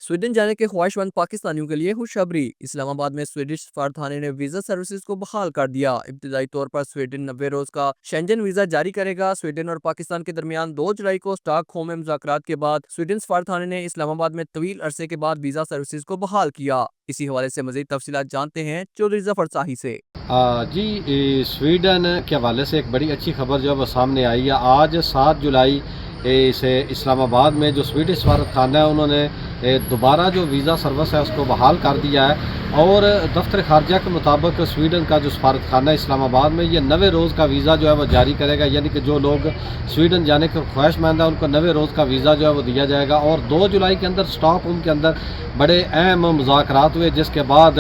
Sweden جانے کے خواہشمند پاکستانیوں کے لیے خوشخبری۔ اسلام آباد میں سویڈش سفارتخانے نے ویزا سروسز کو بحال کر دیا۔ ابتدائی طور پر سویڈن 90 روز کا شینجن ویزا جاری کرے گا۔ سویڈن اور پاکستان کے درمیان 2 جولائی کو اسٹاک ہوم میں مذاکرات کے بعد سویڈن سفارتخانے نے اسلام آباد میں طویل عرصے کے بعد ویزا سروسز کو بحال کیا۔ اسی حوالے سے مزید تفصیلات جانتے ہیں چودھری ظفر ساہی سے۔ سویڈن کے حوالے سے ایک بڑی اچھی خبر جو ہے وہ سامنے آئی ہے۔ آج 7 جولائی سے اسلام آباد میں جو سویڈش سفارتخانہ ہے انہوں نے دوبارہ جو ویزا سروس ہے اس کو بحال کر دیا ہے، اور دفتر خارجہ کے مطابق سویڈن کا جو سفارتخانہ اسلام آباد میں یہ 90 روز کا ویزا جو ہے وہ جاری کرے گا، یعنی کہ جو لوگ سویڈن جانے کے خواہشمند ہیں ان کو 90 روز کا ویزا جو ہے وہ دیا جائے گا۔ اور 2 جولائی کے اندر اسٹاک ہوم کے اندر بڑے اہم مذاکرات ہوئے، جس کے بعد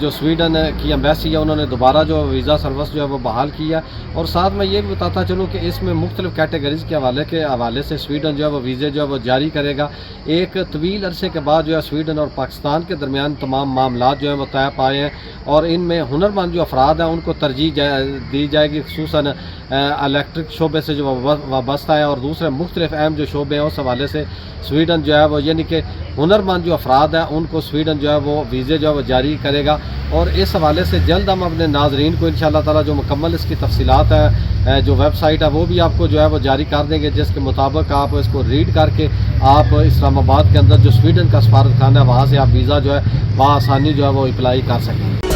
جو سویڈن کی ایمبیسی ہے انہوں نے دوبارہ جو ویزا سروس جو ہے وہ بحال کیا۔ اور ساتھ میں یہ بھی بتاتا چلوں کہ اس میں مختلف کیٹیگریز کے حوالے سے سویڈن جو ہے وہ ویزے جو ہے وہ جاری کرے گا۔ ایک طویل عرصے کے بعد جو ہے سویڈن اور پاکستان کے درمیان تمام معاملات جو ہیں وہ طے پائے ہیں، اور ان میں ہنرمند جو افراد ہیں ان کو ترجیح دی جائے گی، خصوصاً الیکٹرک شعبے سے جو وابستہ ہیں، اور دوسرے مختلف اہم جو شعبے ہیں اس حوالے سے سویڈن جو ہے وہ یعنی کہ ہنرمند جو افراد ہیں ان کو سویڈن جو ہے وہ ویزے جو ہے وہ جاری کرے گا۔ اور اس حوالے سے جلد ہم اپنے ناظرین کو انشاءاللہ تعالی جو مکمل اس کی تفصیلات ہیں، جو ویب سائٹ ہے وہ بھی آپ کو جو ہے وہ جاری کر دیں گے، جس کے مطابق آپ اس کو ریڈ کر کے آپ اسلام آباد کے اندر جو سویڈن کا سفارتخانہ ہے وہاں سے آپ ویزا جو ہے بآسانی جو ہے وہ اپلائی کر سکیں۔